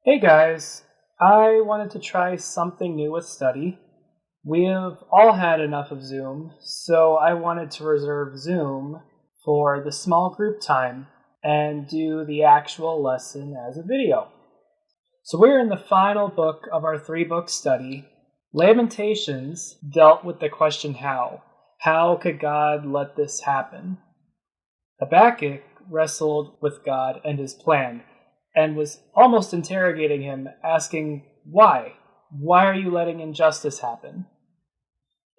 Hey guys, I wanted to try something new with study. We have all had enough of Zoom, so I wanted to reserve Zoom for the small group time and do the actual lesson as a video. So we're in the final book of our 3-book study. Lamentations dealt with the question how. How could God let this happen? Habakkuk wrestled with God and his plan, and was almost interrogating him, asking, why? Why are you letting injustice happen?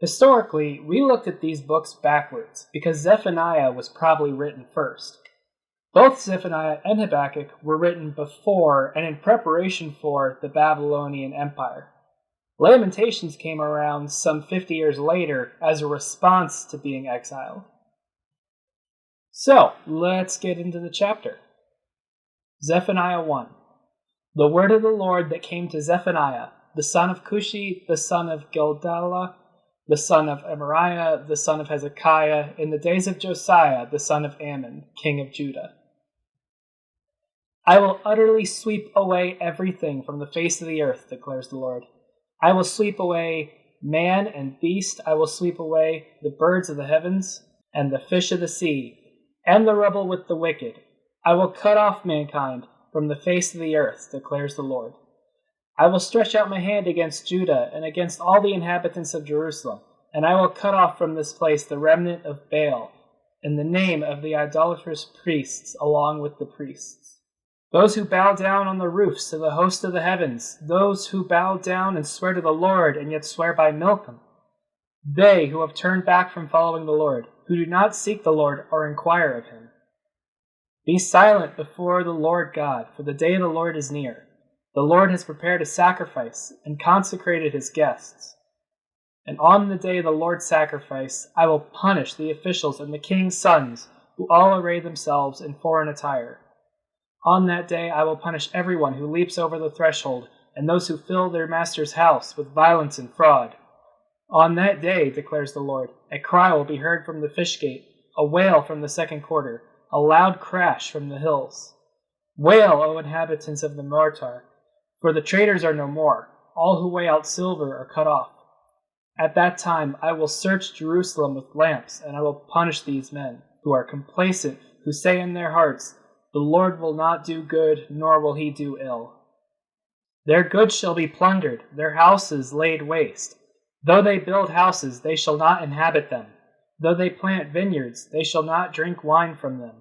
Historically, we looked at these books backwards, because Zephaniah was probably written first. Both Zephaniah and Habakkuk were written before and in preparation for the Babylonian Empire. Lamentations came around some 50 years later as a response to being exiled. So, let's get into the chapter. Zephaniah 1. The word of the Lord that came to Zephaniah, the son of Cushi, the son of Gedalah, the son of Amariah, the son of Hezekiah, in the days of Josiah, the son of Ammon, king of Judah. I will utterly sweep away everything from the face of the earth, declares the Lord. I will sweep away man and beast. I will sweep away the birds of the heavens and the fish of the sea, and the rubble with the wicked. I will cut off mankind from the face of the earth, declares the Lord. I will stretch out my hand against Judah and against all the inhabitants of Jerusalem, and I will cut off from this place the remnant of Baal, in the name of the idolatrous priests, along with the priests. Those who bow down on the roofs to the host of the heavens, those who bow down and swear to the Lord and yet swear by Milcom. They who have turned back from following the Lord, who do not seek the Lord or inquire of him. Be silent before the Lord God, for the day of the Lord is near. The Lord has prepared a sacrifice and consecrated his guests. And on the day of the Lord's sacrifice, I will punish the officials and the king's sons, who all array themselves in foreign attire. On that day I will punish everyone who leaps over the threshold, and those who fill their master's house with violence and fraud. On that day, declares the Lord, a cry will be heard from the fish gate, a wail from the second quarter, a loud crash from the hills. Wail, O inhabitants of the Mortar, for the traders are no more. All who weigh out silver are cut off. At that time I will search Jerusalem with lamps, and I will punish these men, who are complacent, who say in their hearts, the Lord will not do good, nor will he do ill. Their goods shall be plundered, their houses laid waste. Though they build houses, they shall not inhabit them. Though they plant vineyards, they shall not drink wine from them.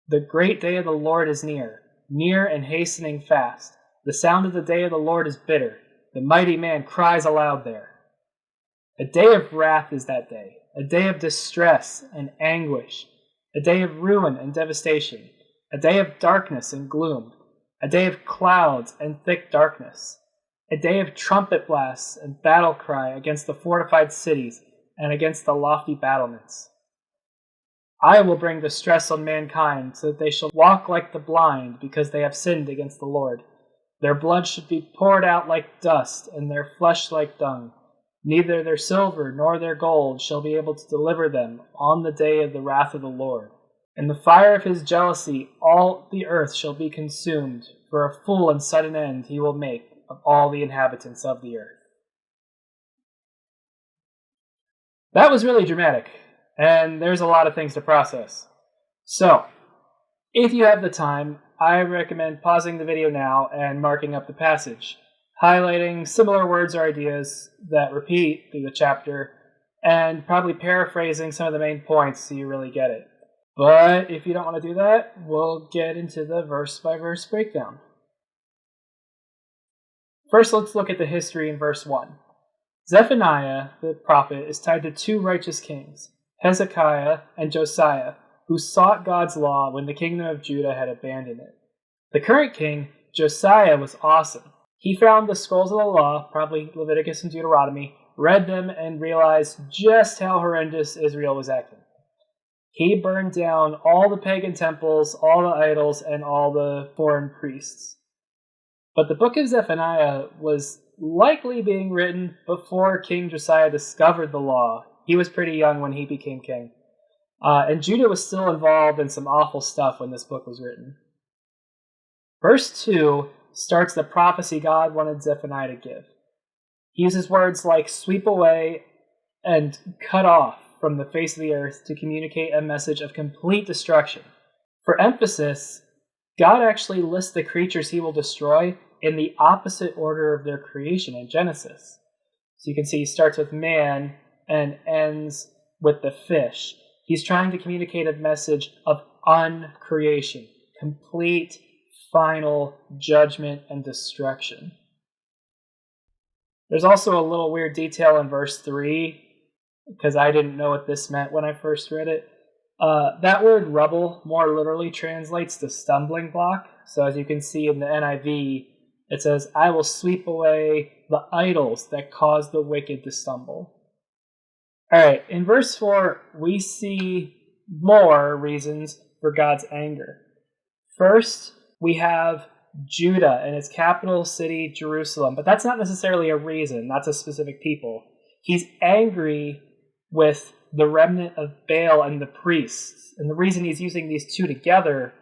The great day of the Lord is near, near and hastening fast. The sound of the day of the Lord is bitter. The mighty man cries aloud there. A day of wrath is that day, a day of distress and anguish, a day of ruin and devastation, a day of darkness and gloom, a day of clouds and thick darkness, a day of trumpet blasts and battle cry against the fortified cities and against the lofty battlements. I will bring distress on mankind, so that they shall walk like the blind, because they have sinned against the Lord. Their blood should be poured out like dust, and their flesh like dung. Neither their silver nor their gold shall be able to deliver them on the day of the wrath of the Lord. In the fire of his jealousy all the earth shall be consumed, for a full and sudden end he will make of all the inhabitants of the earth. That was really dramatic, and there's a lot of things to process. So, if you have the time, I recommend pausing the video now and marking up the passage, highlighting similar words or ideas that repeat through the chapter, and probably paraphrasing some of the main points so you really get it. But if you don't want to do that, we'll get into the verse-by-verse breakdown. First, let's look at the history in verse 1. Zephaniah, the prophet, is tied to two righteous kings, Hezekiah and Josiah, who sought God's law when the kingdom of Judah had abandoned it. The current king, Josiah, was awesome. He found the scrolls of the law, probably Leviticus and Deuteronomy, read them, and realized just how horrendous Israel was acting. He burned down all the pagan temples, all the idols, and all the foreign priests. But the book of Zephaniah was likely being written before King Josiah discovered the law. He was pretty young when he became king. And Judah was still involved in some awful stuff when this book was written. Verse 2 starts the prophecy God wanted Zephaniah to give. He uses words like sweep away and cut off from the face of the earth to communicate a message of complete destruction. For emphasis, God actually lists the creatures he will destroy in the opposite order of their creation in Genesis. So you can see he starts with man and ends with the fish. He's trying to communicate a message of uncreation, complete, final judgment and destruction. There's also a little weird detail in verse 3, because I didn't know what this meant when I first read it. That word rubble more literally translates to stumbling block. So as you can see in the NIV, it says, I will sweep away the idols that cause the wicked to stumble. Alright, in verse 4, we see more reasons for God's anger. First, we have Judah and its capital city, Jerusalem. But that's not necessarily a reason. That's a specific people. He's angry with the remnant of Baal and the priests. And the reason he's using these two together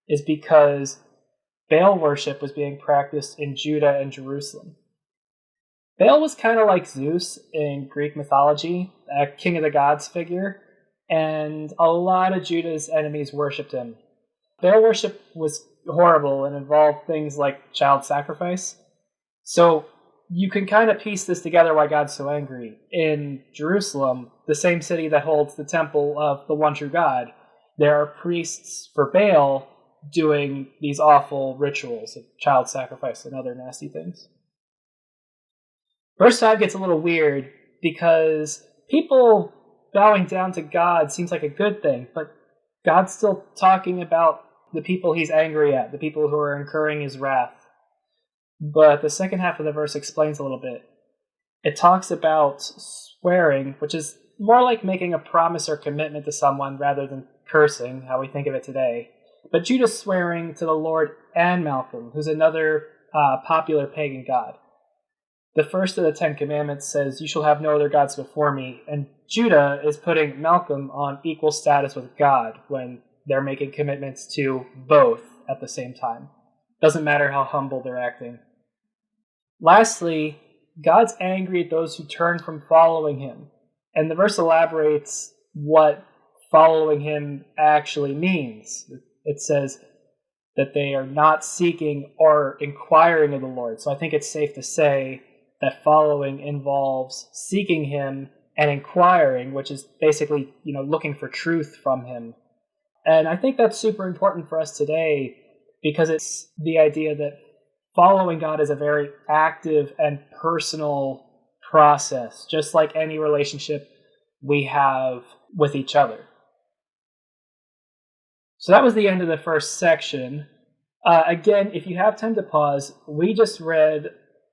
is because Baal worship was being practiced in Judah and Jerusalem. Baal was kind of like Zeus in Greek mythology, a king of the gods figure, and a lot of Judah's enemies worshipped him. Baal worship was horrible and involved things like child sacrifice. So you can kind of piece this together why God's so angry. In Jerusalem, the same city that holds the temple of the one true God, there are priests for Baal doing these awful rituals of child sacrifice and other nasty things. Verse 5 gets a little weird because people bowing down to God seems like a good thing, but God's still talking about the people he's angry at, the people who are incurring his wrath. But the second half of the verse explains a little bit. It talks about swearing, which is more like making a promise or commitment to someone rather than cursing, how we think of it today. But Judah's swearing to the Lord and Malcolm, who's another popular pagan god. The first of the 10 Commandments says, you shall have no other gods before me. And Judah is putting Malcolm on equal status with God when they're making commitments to both at the same time. Doesn't matter how humble they're acting. Lastly, God's angry at those who turn from following him. And the verse elaborates what following him actually means. It says that they are not seeking or inquiring of the Lord. So I think it's safe to say that following involves seeking him and inquiring, which is basically, looking for truth from him. And I think that's super important for us today because it's the idea that following God is a very active and personal process, just like any relationship we have with each other. So that was the end of the first section. Again, if you have time to pause, we just read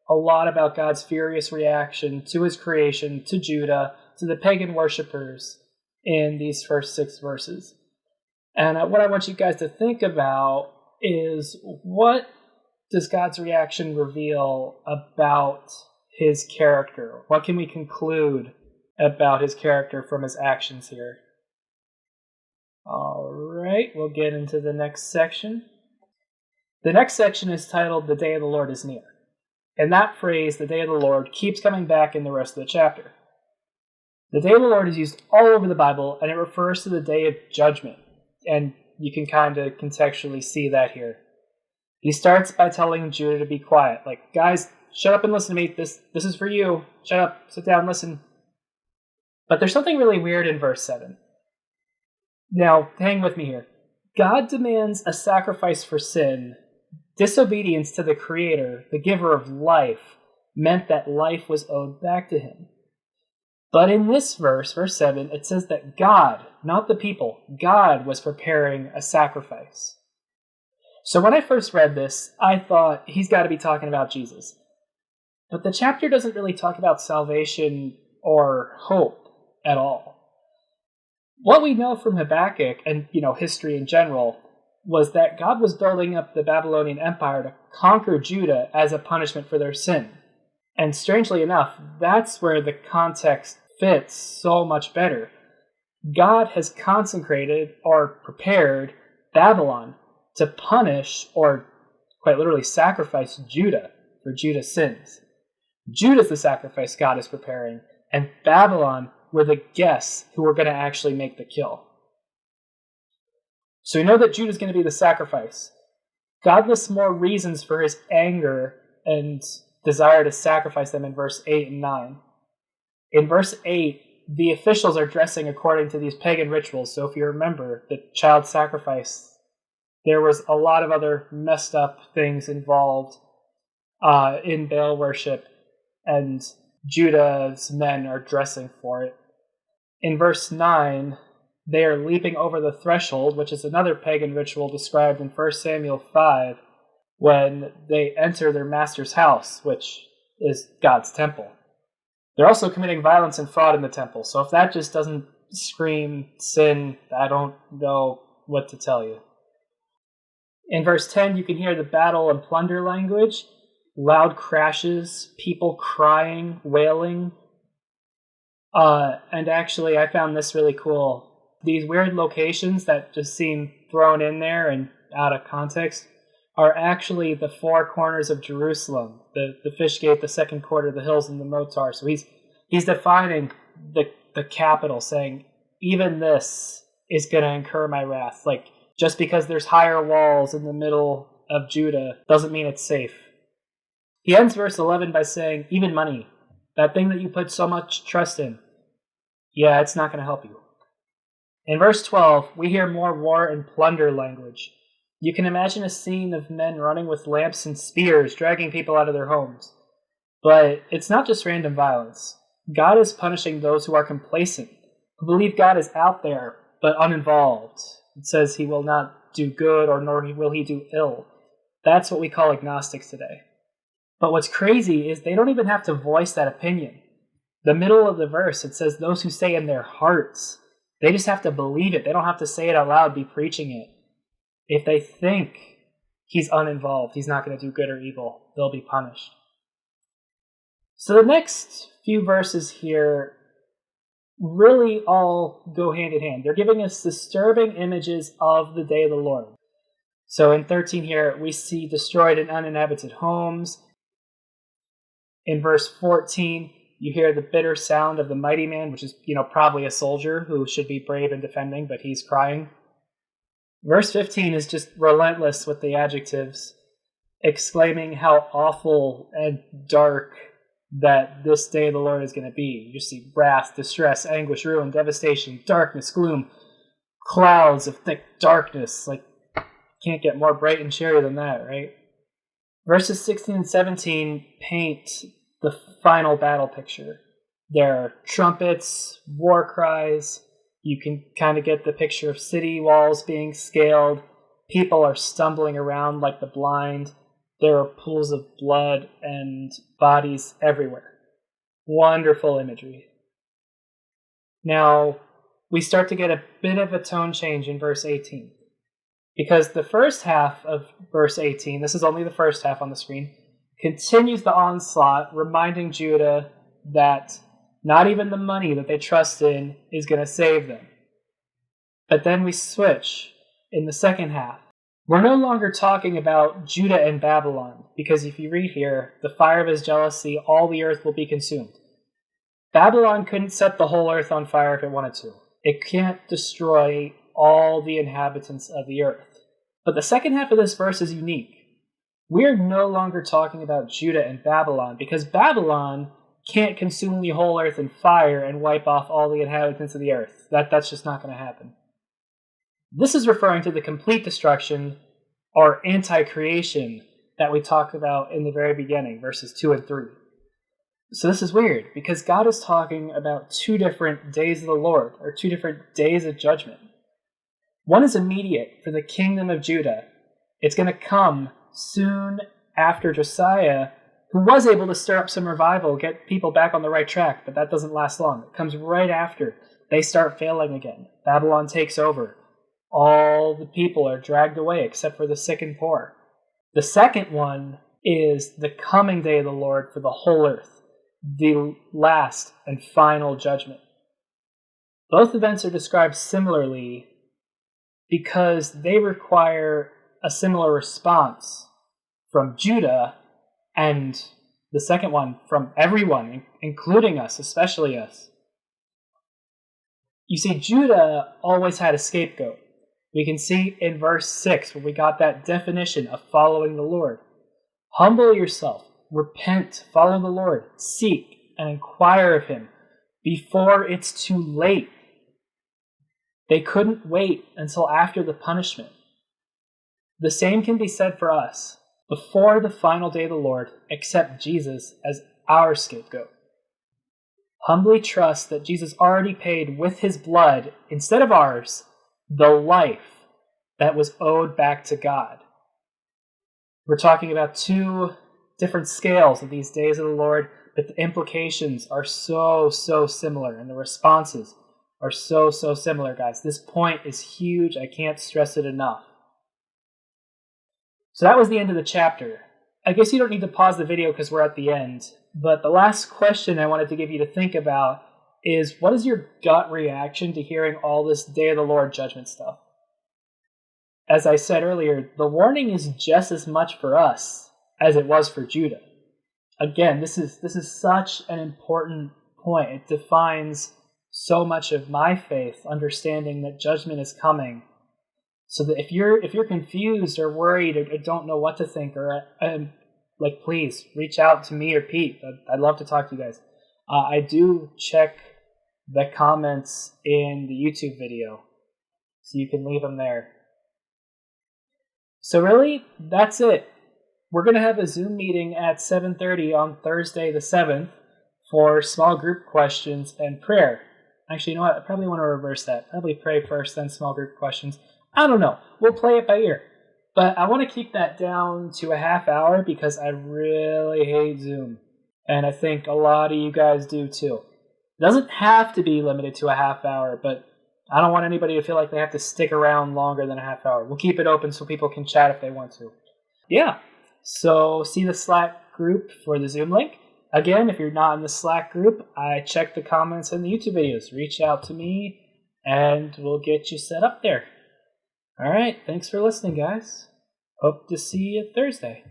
a lot about God's furious reaction to his creation, to Judah, to the pagan worshipers in these first 6 verses. And what I want you guys to think about is, what does God's reaction reveal about his character? What can we conclude about his character from his actions here? All right, we'll get into the next section. The next section is titled, The Day of the Lord is Near. And that phrase, the day of the Lord, keeps coming back in the rest of the chapter. The day of the Lord is used all over the Bible, and it refers to the day of judgment. And you can kind of contextually see that here. He starts by telling Judah to be quiet. Like, guys, shut up and listen to me. This is for you. Shut up, sit down, listen. But there's something really weird in verse 7. Now, hang with me here. God demands a sacrifice for sin. Disobedience to the Creator, the giver of life, meant that life was owed back to him. But in this verse, verse 7, it says that God, not the people, God was preparing a sacrifice. So when I first read this, I thought he's got to be talking about Jesus. But the chapter doesn't really talk about salvation or hope at all. What we know from Habakkuk and, history in general was that God was building up the Babylonian Empire to conquer Judah as a punishment for their sin. And strangely enough, that's where the context fits so much better. God has consecrated or prepared Babylon to punish or quite literally sacrifice Judah for Judah's sins. Judah's the sacrifice God is preparing, and Babylon were the guests who were going to actually make the kill. So we know that Judah's going to be the sacrifice. God lists more reasons for his anger and desire to sacrifice them in verse 8 and 9. In verse 8, the officials are dressing according to these pagan rituals. So if you remember the child sacrifice, there was a lot of other messed up things involved in Baal worship, and Judah's men are dressing for it. In verse 9, they are leaping over the threshold, which is another pagan ritual described in 1 Samuel 5, when they enter their master's house, which is God's temple. They're also committing violence and fraud in the temple, so if that just doesn't scream sin, I don't know what to tell you. In verse 10, you can hear the battle and plunder language, loud crashes, people crying, wailing. And actually, I found this really cool. These weird locations that just seem thrown in there and out of context are actually the four corners of Jerusalem, the fish gate, the second quarter, the hills, and the Motar. So he's defining the capital, saying, even this is going to incur my wrath. Like, just because there's higher walls in the middle of Judah doesn't mean it's safe. He ends verse 11 by saying, even money, that thing that you put so much trust in, yeah, it's not going to help you. In verse 12, we hear more war and plunder language. You can imagine a scene of men running with lamps and spears, dragging people out of their homes. But it's not just random violence. God is punishing those who are complacent, who believe God is out there, but uninvolved. It says he will not do good, or nor will he do ill. That's what we call agnostics today. But what's crazy is they don't even have to voice that opinion. The middle of the verse, it says those who say in their hearts. They just have to believe it. They don't have to say it out loud, be preaching it. If they think he's uninvolved, he's not going to do good or evil, they'll be punished. So the next few verses here really all go hand in hand. They're giving us disturbing images of the day of the Lord. So in 13 here, we see destroyed and uninhabited homes. In verse 14, you hear the bitter sound of the mighty man, which is, probably a soldier who should be brave and defending, but he's crying. Verse 15 is just relentless with the adjectives, exclaiming how awful and dark that this day of the Lord is going to be. You see wrath, distress, anguish, ruin, devastation, darkness, gloom, clouds of thick darkness. Like, can't get more bright and cheery than that, right? Verses 16 and 17 paint the final battle picture. There are trumpets, war cries. You can kind of get the picture of city walls being scaled. People are stumbling around like the blind. There are pools of blood and bodies everywhere. Wonderful imagery. Now, we start to get a bit of a tone change in verse 18. Because the first half of verse 18, this is only the first half on the screen, continues the onslaught, reminding Judah that not even the money that they trust in is going to save them. But then we switch in the second half. We're no longer talking about Judah and Babylon, because if you read here, the fire of his jealousy, all the earth will be consumed. Babylon couldn't set the whole earth on fire if it wanted to. It can't destroy all the inhabitants of the earth. But the second half of this verse is unique. We're no longer talking about Judah and Babylon, because Babylon can't consume the whole earth in fire and wipe off all the inhabitants of the earth. That's just not going to happen. This is referring to the complete destruction or anti-creation that we talked about in the very beginning, verses 2 and 3. So this is weird, because God is talking about two different days of the Lord, or two different days of judgment. One is immediate for the kingdom of Judah. It's going to come soon after Josiah, who was able to stir up some revival, get people back on the right track, but that doesn't last long. It comes right after they start failing again. Babylon takes over. All the people are dragged away except for the sick and poor. The second one is the coming day of the Lord for the whole earth, the last and final judgment. Both events are described similarly because they require a similar response from Judah, and the second one from everyone, including us, especially us. You see, Judah always had a scapegoat. We can see in verse 6 where we got that definition of following the Lord. Humble yourself, repent, follow the Lord, seek and inquire of him before it's too late. They couldn't wait until after the punishment. The same can be said for us. Before the final day of the Lord, accept Jesus as our scapegoat. Humbly trust that Jesus already paid with his blood, instead of ours, the life that was owed back to God. We're talking about two different scales of these days of the Lord, but the implications are so similar, and the responses are so similar, guys. This point is huge. I can't stress it enough. So that was the end of the chapter. I guess you don't need to pause the video because we're at the end, but the last question I wanted to give you to think about is, what is your gut reaction to hearing all this Day of the Lord judgment stuff? As I said earlier, the warning is just as much for us as it was for Judah. Again, this is such an important point. It defines so much of my faith, understanding that judgment is coming. So that if you're confused or worried or don't know what to think, or please reach out to me or Pete. I'd love to talk to you guys. I do check the comments in the YouTube video, so you can leave them there. So really, that's it. We're going to have a Zoom meeting at 7:30 on Thursday the 7th for small group questions and prayer. Actually, you know what? I probably want to reverse that. Probably pray first, then small group questions. I don't know. We'll play it by ear. But I want to keep that down to a half hour because I really hate Zoom. And I think a lot of you guys do too. It doesn't have to be limited to a half hour, but I don't want anybody to feel like they have to stick around longer than a half hour. We'll keep it open so people can chat if they want to. Yeah. So see the Slack group for the Zoom link. Again, if you're not in the Slack group, I check the comments in the YouTube videos. Reach out to me and we'll get you set up there. All right, thanks for listening, guys. Hope to see you Thursday.